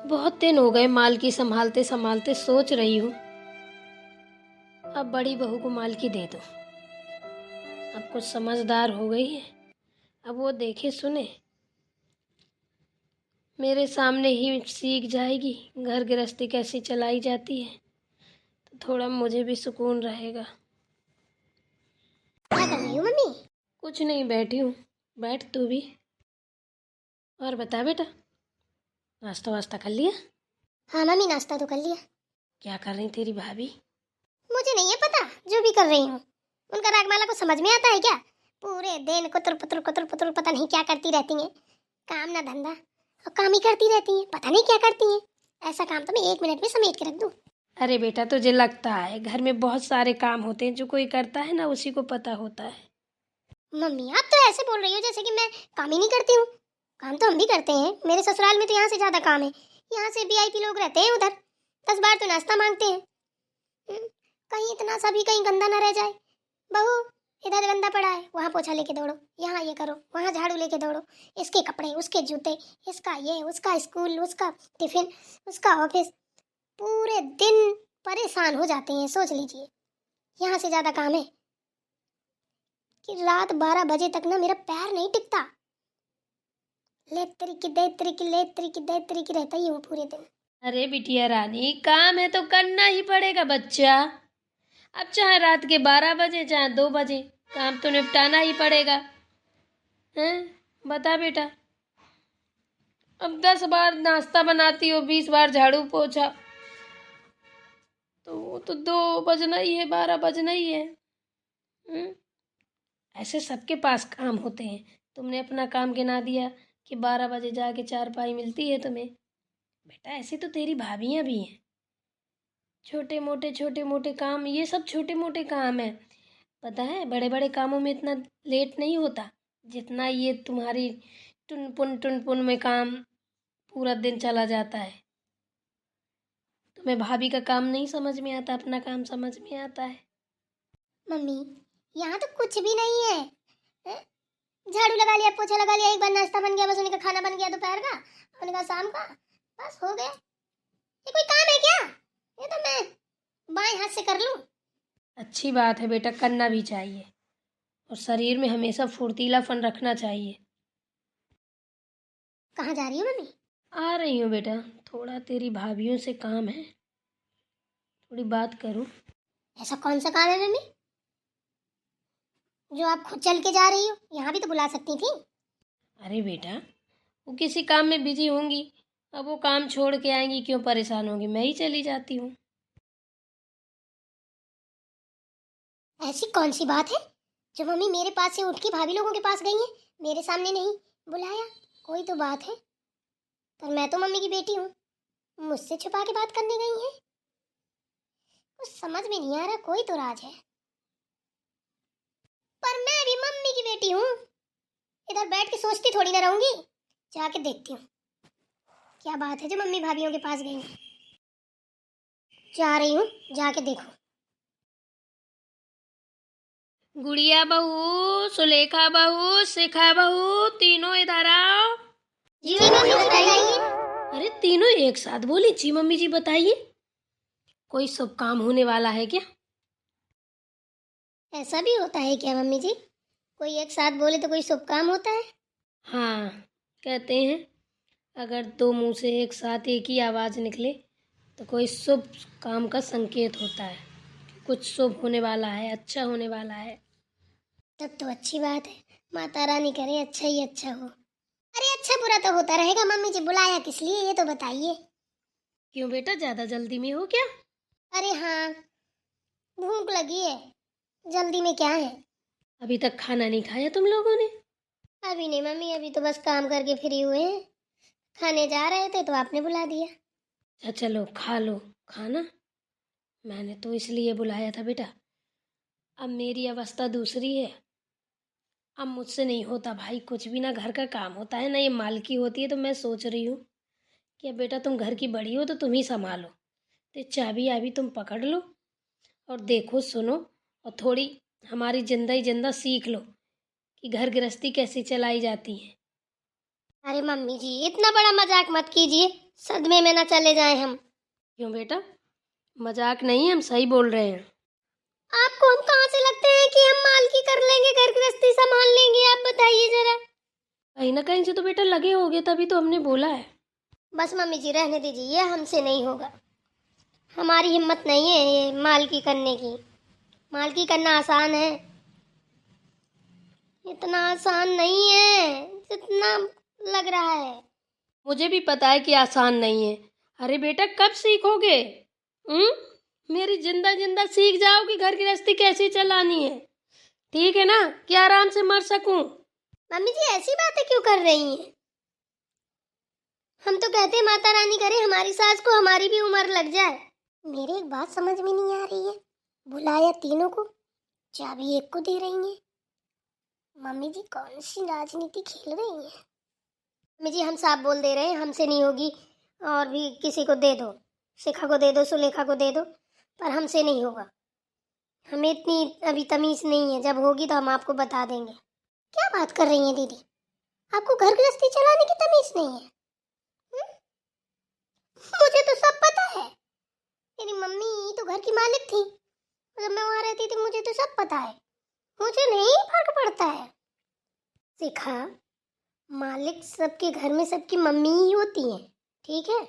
बहुत दिन हो गए मालकी संभालते संभालते। सोच रही हूँ अब बड़ी बहू को मालकी दे दूँ। अब कुछ समझदार हो गई है, अब वो देखे सुने, मेरे सामने ही सीख जाएगी घर गृहस्थी कैसी चलाई जाती है, तो थोड़ा मुझे भी सुकून रहेगा। क्या कर रही हो मम्मी? कुछ नहीं, बैठी हूँ। बैठ तू भी। और बता बेटा, नाश्ता वास्ता कर लिया? हाँ मम्मी, नाश्ता तो कर लिया। क्या कर रही तेरी भाभी? मुझे नहीं है पता, जो भी कर रही हूँ। उनका रागमाला को समझ में आता है क्या? पूरे दिन कुतर पुतर पता नहीं क्या करती रहती हैं। काम ना धंधा, और काम ही करती रहती हैं, पता नहीं क्या करती हैं। ऐसा काम तो मैं 1 मिनट में समेट के रख दूँ। अरे बेटा, तुझे लगता है घर में बहुत सारे काम होते हैं, जो कोई करता है ना उसी को पता होता है। मम्मी आप तो ऐसे बोल रही हो जैसे कि मैं काम ही नहीं करती हूँ। काम तो हम भी करते हैं, मेरे ससुराल में तो यहाँ से ज्यादा काम है। यहाँ से वीआईपी लोग रहते हैं उधर, 10 बार तो नाश्ता मांगते हैं। कहीं इतना सा भी कहीं गंदा ना रह जाए। बहू, इधर गंदा पड़ा है, वहाँ पोछा लेके दौड़ो, यहाँ ये करो, वहाँ झाड़ू लेके दौड़ो। इसके कपड़े, उसके जूते, इसका ये, उसका स्कूल, उसका टिफिन, उसका ऑफिस। पूरे दिन परेशान हो जाते हैं। सोच लीजिए, यहाँ से ज्यादा काम है कि रात 12 बजे तक ना मेरा पैर नहीं टिकता। ले तरीके दे तरीके ले तरीके दे तरीके रहता ही हूँ पूरे दिन। अरे बिटिया रानी, काम है तो करना ही पड़ेगा बच्चा। अब चाहे रात के 12 बजे चाहे 2 बजे, काम तो निपटाना ही पड़ेगा। हैं? बता बेटा, अब 10 बार नाश्ता बनाती हो, 20 बार झाड़ू पोछा, तो वो तो 2 बजना ही है, 12 बजना ही है। ऐसे सबके पास काम होते हैं। तुमने अपना काम गिना दिया कि 12 बजे जाके चारपाई मिलती है तुम्हें। बेटा, ऐसी तो तेरी भाभियाँ भी हैं। छोटे मोटे काम, ये सब छोटे मोटे काम है। पता है, बड़े बड़े कामों में इतना लेट नहीं होता जितना ये तुम्हारी टुन पुन में काम पूरा दिन चला जाता है। तुम्हें भाभी का काम नहीं समझ में आता, अपना काम समझ में आता है। मम्मी, यहाँ तो कुछ भी नहीं है। हैं? झाड़ू लगा लिया, पोछा लगा लिया, एक बार नाश्ता बन गया, बस उन्हीं का खाना बन गया दोपहर का, उन्हीं का शाम का, बस हो गया। ये कोई काम है क्या? ये तो मैं बाएं हाथ से कर लूं। अच्छी बात है बेटा, करना भी चाहिए, और शरीर में हमेशा फुर्तीलापन रखना चाहिए। कहाँ जा रही हो मम्मी? आ रही हूँ बेटा, थोड़ा तेरी भाभीयों से काम है, थोड़ी बात करूँ। ऐसा कौन सा काम है मम्मी जो आप खुद चल के जा रही हो? यहाँ भी तो बुला सकती थी। अरे बेटा, वो किसी काम में बिजी होंगी, अब वो काम छोड़ के आएंगी, क्यों परेशान होंगी, मैं ही चली जाती हूँ। ऐसी कौन सी बात है जो मम्मी मेरे पास से उठ के भाभी लोगों के पास गई है, मेरे सामने नहीं बुलाया? कोई तो बात है, पर मैं तो मम्मी की बेटी हूँ, मुझसे छुपा के बात करने गई है। कुछ समझ में नहीं आ रहा, कोई तो राज है। पर मैं भी मम्मी की बेटी हूँ, इधर बैठ के सोचती थोड़ी ना रहूंगी। जाके देखती हूँ क्या बात है जो मम्मी भाभीयों के पास गई है। जा रही हूँ, जाके देखो। गुड़िया बहू, सुलेखा बहू, शिखा बहू, तीनों इधर आओ। जी मम्मी बताइए। अरे तीनों एक साथ बोली, जी मम्मी जी बताइए। कोई शुभ काम होने वाला है क्या? ऐसा भी होता है क्या मम्मी जी? कोई एक साथ बोले तो कोई शुभ काम होता है? हाँ, कहते हैं अगर दो मुंह से एक साथ एक ही आवाज़ निकले तो कोई शुभ काम का संकेत होता है, कुछ शुभ होने वाला है, अच्छा होने वाला है। तब तो अच्छी बात है, माता रानी करे अच्छा ही अच्छा हो। अरे अच्छा बुरा तो होता रहेगा मम्मी जी, बुलाया किस लिए ये तो बताइए। क्यों बेटा, ज़्यादा जल्दी में हो क्या? अरे हाँ, भूख लगी है। जल्दी में क्या है? अभी तक खाना नहीं खाया तुम लोगों ने? अभी नहीं मम्मी, अभी तो बस काम करके फ्री हुए हैं। खाने जा रहे थे तो आपने बुला दिया। अच्छा चलो खा लो खाना। मैंने तो इसलिए बुलाया था बेटा, अब मेरी अवस्था दूसरी है। अब मुझसे नहीं होता भाई कुछ भी, ना घर का काम होता है ना ये मालकी होती है। तो मैं सोच रही हूँ कि अब बेटा तुम घर की बड़ी हो तो तुम ही संभालो, तो चाबी आबी तुम पकड़ लो और देखो सुनो, और थोड़ी हमारी जिंदा सीख लो कि घर गृहस्थी कैसे चलाई जाती है। अरे मम्मी जी, इतना बड़ा मजाक मत कीजिए। सदमे में ना चले जाएं हम। क्यों बेटा, मजाक नहीं, हम सही बोल रहे हैं। आपको हम कहाँ से लगते हैं कि हम मालकी कर लेंगे, घर गृहस्थी संभाल लेंगे? आप बताइए जरा। कहीं ना कहीं से तो बेटा लगे होगे, तभी तो हमने बोला है। बस मम्मी जी रहने दीजिए, ये हमसे नहीं होगा। हमारी हिम्मत नहीं है ये मालकी करने की। मालकी करना आसान है, इतना आसान नहीं है जितना लग रहा है। मुझे भी पता है कि आसान नहीं है। अरे बेटा, कब सीखोगे? मेरी जिंदा जिंदा सीख जाओगी घर गृहस्थी कैसी चलानी है, ठीक है ना, कि आराम से मर सकूं। मम्मी जी ऐसी बातें क्यों कर रही हैं? हम तो कहते हैं माता रानी करे हमारी सास को हमारी भी उम्र लग जाए। मेरी एक बात समझ में नहीं आ रही है, बुलाया तीनों को, चाबी एक को दे रही हैं। मम्मी जी कौन सी राजनीति खेल रही हैं? मम्मी जी हम साफ बोल दे रहे हैं, हमसे नहीं होगी, और भी किसी को दे दो, शिखा को दे दो, सुलेखा को दे दो, पर हमसे नहीं होगा। हमें इतनी अभी तमीज नहीं है, जब होगी तो हम आपको बता देंगे। क्या बात कर रही हैं दीदी, आपको घर गृहस्थी चलाने की तमीज नहीं है? मुझे तो सब पता है, मेरी मम्मी तो घर की मालिक थी, जब मैं वहां रहती थी मुझे तो सब पता है, मुझे नहीं फर्क पड़ता है। शिखा, मालिक सबके घर में सबकी मम्मी ही होती है, ठीक है?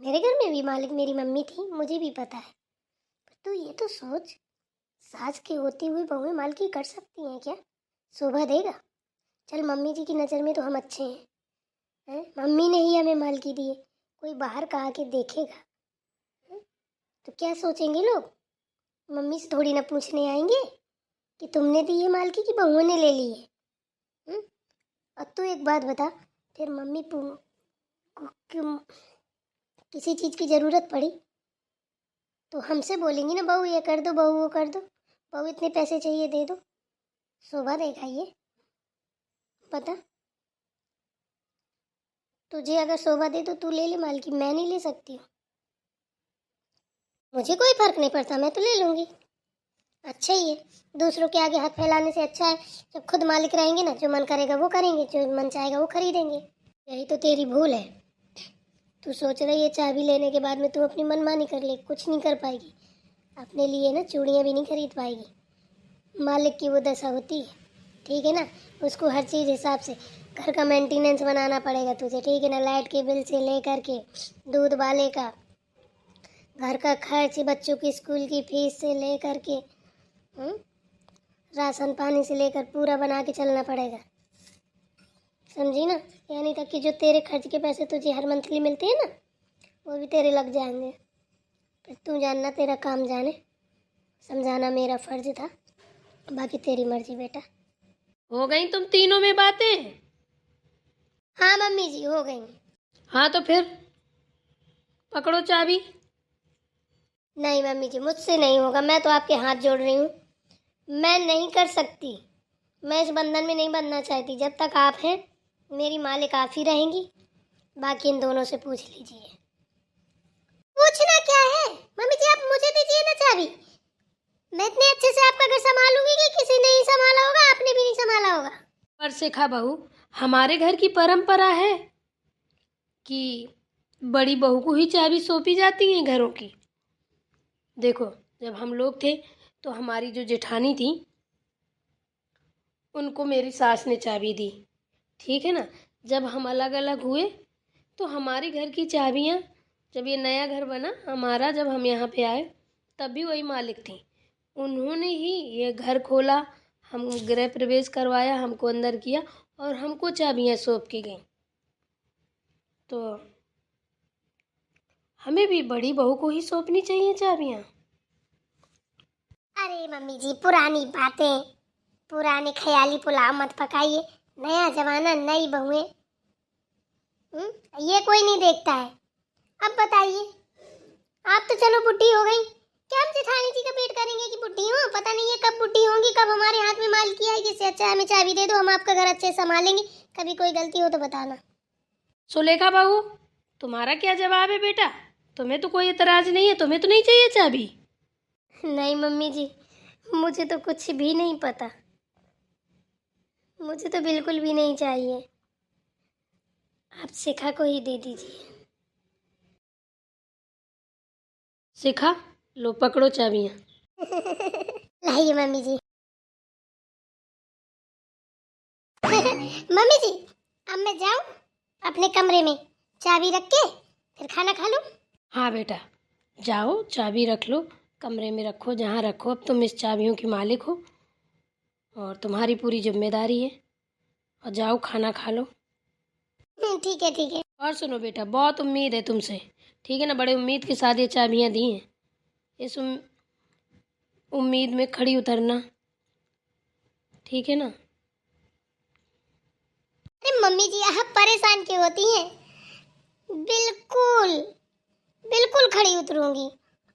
मेरे घर में भी मालिक मेरी मम्मी थी, मुझे भी पता है। पर तू ये तो सोच, सास के होते हुए बहुएं मालकी कर सकती हैं क्या? शोभा देगा? चल मम्मी जी की नज़र में तो हम अच्छे हैं, मम्मी ने ही हमें मालकी दी है, कोई बाहर का आके देखेगा तो क्या सोचेंगे लोग? मम्मी से थोड़ी ना पूछने आएंगे कि तुमने दी है मालकी की बहुओं ने ले ली है। अब तू एक बात बता, फिर मम्मी क्यों किसी चीज़ की ज़रूरत पड़ी तो हमसे बोलेंगी ना, बहू ये कर दो, बहू वो कर दो, बहू इतने पैसे चाहिए दे दो। शोभा देगा ये? पता तुझे अगर शोभा दे तो तू ले ले मालकी, मैं नहीं ले सकती हूँ। मुझे कोई फर्क नहीं पड़ता, मैं तो ले लूँगी। अच्छा ही है, दूसरों के आगे हाथ फैलाने से अच्छा है जब खुद मालिक रहेंगे ना, जो मन करेगा वो करेंगे, जो मन चाहेगा वो खरीदेंगे। यही तो तेरी भूल है, तू सोच रही है चाबी लेने के बाद में तू अपनी मनमानी कर ले, कुछ नहीं कर पाएगी। अपने लिए ना चूड़ियाँ भी नहीं खरीद पाएगी। मालिक की वो दशा होती है, ठीक है ना? उसको हर चीज़ हिसाब से, घर का मेंटेनेंस बनाना पड़ेगा तुझे, ठीक है ना? लाइट के बिल से लेकर के दूध वाले का, घर का खर्च, बच्चों की स्कूल की फीस से लेकर के राशन पानी से लेकर पूरा बना के चलना पड़ेगा, समझी ना? यानी तक कि जो तेरे खर्च के पैसे तुझे हर मंथली मिलते हैं ना, वो भी तेरे लग जाएंगे। फिर तू जानना, तेरा काम जाने, समझाना मेरा फर्ज था, बाकी तेरी मर्जी बेटा। हो गई तुम तीनों में बातें? हाँ मम्मी जी हो गई। हाँ तो फिर पकड़ो चाबी। नहीं मम्मी जी मुझसे नहीं होगा, मैं तो आपके हाथ जोड़ रही हूँ, मैं नहीं कर सकती, मैं इस बंधन में नहीं बनना चाहती। जब तक आप हैं मेरी मालिक आप ही रहेंगी, बाकी इन दोनों से पूछ लीजिए। पूछना क्या है मम्मी जी, आप मुझे दीजिए ना चाबी, मैं इतने अच्छे से आपका घर संभालूंगी कि किसी ने ही संभाला होगा, आपने भी नहीं संभाला होगा। पर शिखा बहू, हमारे घर की परंपरा है कि बड़ी बहू को ही चाबी सौंपी जाती है घरों की। देखो, जब हम लोग थे तो हमारी जो जेठानी थी उनको मेरी सास ने चाबी दी, ठीक है ना? जब हम अलग अलग हुए तो हमारी घर की चाबियाँ, जब ये नया घर बना हमारा, जब हम यहाँ पे आए तब भी वही मालिक थी, उन्होंने ही ये घर खोला, हम गृह प्रवेश करवाया, हमको अंदर किया और हमको चाबियाँ सौंप के गई। तो हमें भी बड़ी बहू को ही सौंपनी चाहिए चाबियाँ। अरे मम्मी जी पुरानी बातें, पुराने ख्याली पुलाव मत पकाइए, नया जमाना नई बहुएं, ये कोई नहीं देखता है। अब बताइए, आप तो चलो बुढ़ी हो गई, क्या हम जेठानी जी का वेट करेंगे कि बुढ़ी हो? पता नहीं है कब बुढ़ी होंगी, कब हमारे हाथ में मालकी आएगी। इससे अच्छा हमें चाबी दे दो, हम आपका घर अच्छे से संभालेंगे, कभी कोई गलती हो तो बताना। सुलेखा बहू, तुम्हारा क्या जवाब है बेटा? तुम्हें तो कोई एतराज नहीं है, तुम्हें तो नहीं चाहिए चाबी? नहीं मम्मी जी, मुझे तो कुछ भी नहीं पता, मुझे तो बिल्कुल भी नहीं चाहिए, आप शिखा को ही दे दीजिए। सिखा लो, पकड़ो चाबियाँ। लाइए मम्मी जी। मम्मी जी, अब मैं जाऊं अपने कमरे में चाबी रख के फिर खाना खा लूं? हाँ बेटा, जाओ चाबी रख लो, कमरे में रखो जहाँ रखो। अब तुम इस चाबियों की मालिक हो और तुम्हारी पूरी जिम्मेदारी है। और जाओ खाना खा लो। ठीक है ठीक है। और सुनो बेटा, बहुत उम्मीद है तुमसे, ठीक है ना? बड़े उम्मीद के साथ ये चाबियाँ दी हैं। इस उम्मीद में खड़ी उतरना, ठीक है ना? अरे मम्मी जी, आप परेशान क्यों होती हैं? बिल्कुल बिल्कुल खड़ी उतरूंगी,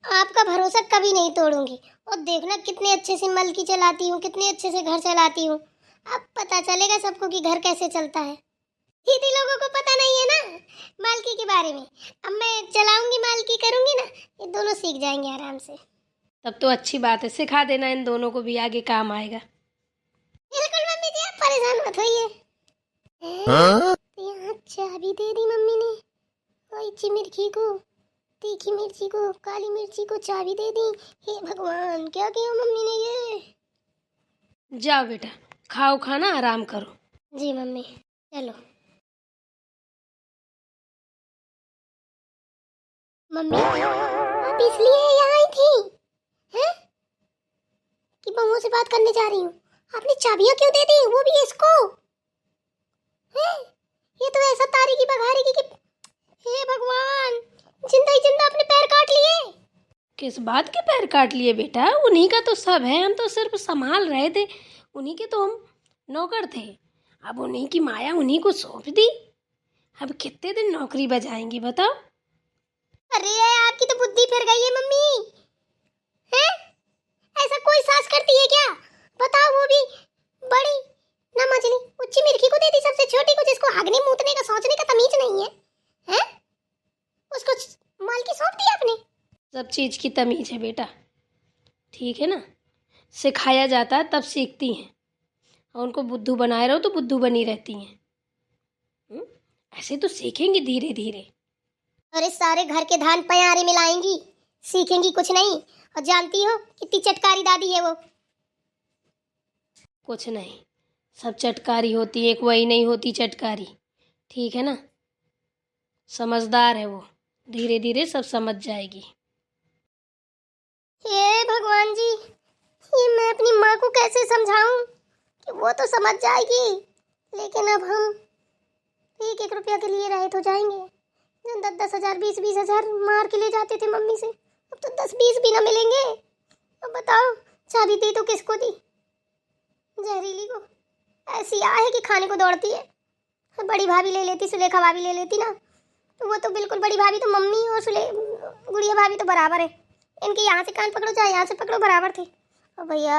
आपका भरोसा कभी नहीं तोड़ूंगी। और देखना कितने अच्छे से मलकी चलाती हूँ, कितने अच्छे से घर चलाती हूँ। अब पता चलेगा सबको कि घर कैसे चलता है। दीदी लोगों को पता नहीं है ना मालकी के बारे में। अब मैं चलाऊंगी, मालकी करूंगी ना, ये दोनों सीख जाएंगे आराम से। तब तो अच्छी बात है, सिखा देना, इन दोनों को भी आगे काम आएगा। बिल्कुल मम्मी जी, आप परेशान मत होइए। यहाँ चाबी दे दी मम्मी ने, और मिर्ची को, तीखी मिर्ची को, काली मिर्ची को चाबी दे दी। हे भगवान, क्या किया मम्मी ने ये? जाओ बेटा, खाओ खाना, आराम करो। जी मम्मी, चलो। मम्मी, आप इसलिए यहाँ आई थी हैं? कि बहुओं से बात करने जा रही हूँ। आपने चाबियाँ क्यों दे दी, वो भी इसको? हैं? ये तो ऐसा तारीखी बघारेगी कि हे भगवान, जिंदा ही जिंदा अपने पैर काट लिए। किस बात के पैर काट लिए बेटा? उन्हीं का तो सब है, हम तो सिर्फ संभाल रहे थे, उन्हीं के तो हम नौकर थे। अब उन्हीं की माया उन्हीं को सौंप दी। अब कितने दिन नौकरी बजाएंगी बताओ? अरे आपकी तो बुद्धि फिर गई है मम्मी। हैं? ऐसा कोई सास करती है क्या? बताओ, वो भी बड़ी ना मजली उच्ची मिर्खी को दे दी, सबसे छोटी को, जिसको हगने मूतने का सोचने का तमीज नहीं है। हैं? उसको मालकी सौंप दी आपने? सब चीज़ की तमीज है बेटा, ठीक है ना? सिखाया जाता है तब सीखती हैं, और उनको बुद्धू बनाए रहो तो बुद्धू बनी रहती हैं। ऐसे तो सीखेंगी धीरे धीरे। अरे सारे घर के धान पयारे मिलाएंगी, सीखेंगी कुछ नहीं। और जानती हो कितनी चटकारी दादी है वो? कुछ नहीं, सब चटकारी होती है, एक वही नहीं होती चटकारी, ठीक है ना? समझदार है वो, धीरे धीरे सब समझ जाएगी। हे भगवान जी, ये मैं अपनी माँ को कैसे समझाऊं कि वो तो समझ जाएगी, लेकिन अब हम 1-1 रुपया के लिए रहे तो जाएंगे। 10-10 हजार, 20-20 हजार मार के ले जाते थे मम्मी से, अब तो 10-20 भी ना मिलेंगे। अब बताओ, चाबी दी तो किसको दी? जहरीली को। ऐसी आहे कि खाने को दौड़ती है। बड़ी भाभी ले लेती, सुलेखा भाभी ले लेती ना, तो वो तो बिल्कुल, बड़ी भाभी तो मम्मी और गुड़िया भाभी तो बराबर है। इनके यहाँ से कान पकड़ो चाहे यहाँ से पकड़ो, बराबर थे। और भैया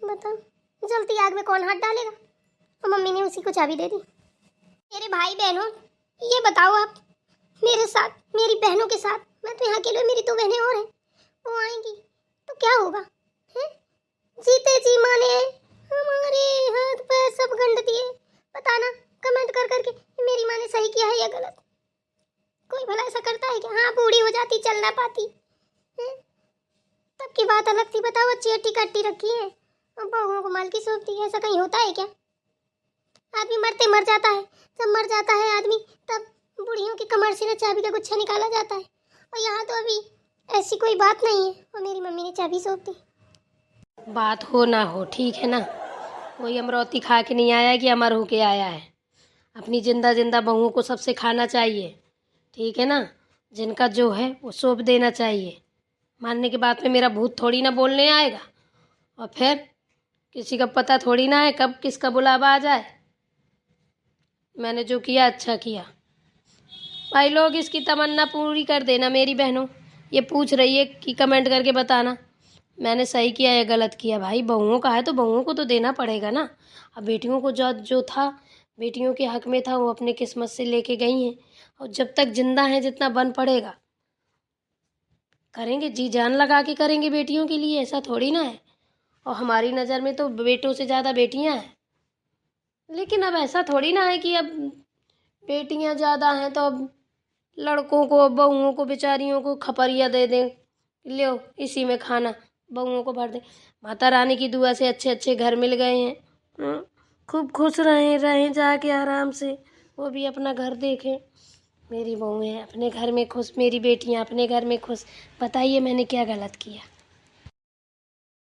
बताओ, जलती आग में कौन हाथ डालेगा? और मम्मी ने उसी को चाबी दे दी। मेरे भाई बहनों, ये बताओ आप, मेरे साथ, मेरी बहनों के साथ, मैं तो यहाँ अकेले, मेरी 2 बहनें और हैं, वो आएंगी तो क्या होगा? हैं? जीते जी माँ ने हमारे हाथ पैर सब गंड दिए। बताना कमेंट कर करके, मेरी माँ ने सही किया है या गलत? कोई भला ऐसा करता है कि हाँ, बूढ़ी हो जाती, चल ना पाती है? तब की बात अलग थी। बताओ, अच्छी हट्टी कट्टी रखी है और बहुओं को मालकी सौंपती है। ऐसा कहीं होता है क्या? आदमी मरते मर जाता है, जब मर जाता है आदमी, तब बूढ़ियों की कमर से ना चाबी का गुच्छा निकाला जाता है। और यहाँ तो अभी ऐसी कोई बात नहीं है, और मेरी मम्मी ने चाबी सौंप दी। बात हो ना हो, ठीक है ना? कोई अमरौती खा के नहीं आया कि अमर होके आया है। अपनी जिंदा जिंदा बहुओं को सब सिखाना चाहिए, ठीक है ना? जिनका जो है वो सौंप देना चाहिए। मारने के बाद में मेरा भूत थोड़ी ना बोलने आएगा, और फिर किसी का पता थोड़ी ना है कब किसका बुलावा आ जाए। मैंने जो किया अच्छा किया। भाई लोग, इसकी तमन्ना पूरी कर देना मेरी बहनों। ये पूछ रही है कि कमेंट करके बताना मैंने सही किया या गलत किया। भाई बहुओं का है तो बहुओं को तो देना पड़ेगा ना। अब बेटियों को जो जो था, बेटियों के हक में था, वो अपने किस्मत से लेके गई हैं, और जब तक जिंदा हैं जितना बन पड़ेगा करेंगे, जी जान लगा के करेंगे बेटियों के लिए। ऐसा थोड़ी ना है। और हमारी नज़र में तो बेटों से ज़्यादा बेटियां हैं, लेकिन अब ऐसा थोड़ी ना है कि अब बेटियां ज़्यादा हैं तो अब लड़कों को बहुओं को बेचारियों को खपरिया दे दें, लो इसी में खाना बहुओं को भर दे। माता रानी की दुआ से अच्छे अच्छे घर मिल गए हैं। खूब खुश रहें जाके आराम से, वो भी अपना घर देखें। मेरी बहुएं अपने घर में खुश, मेरी बेटियां अपने घर में खुश। बताइए मैंने क्या गलत किया।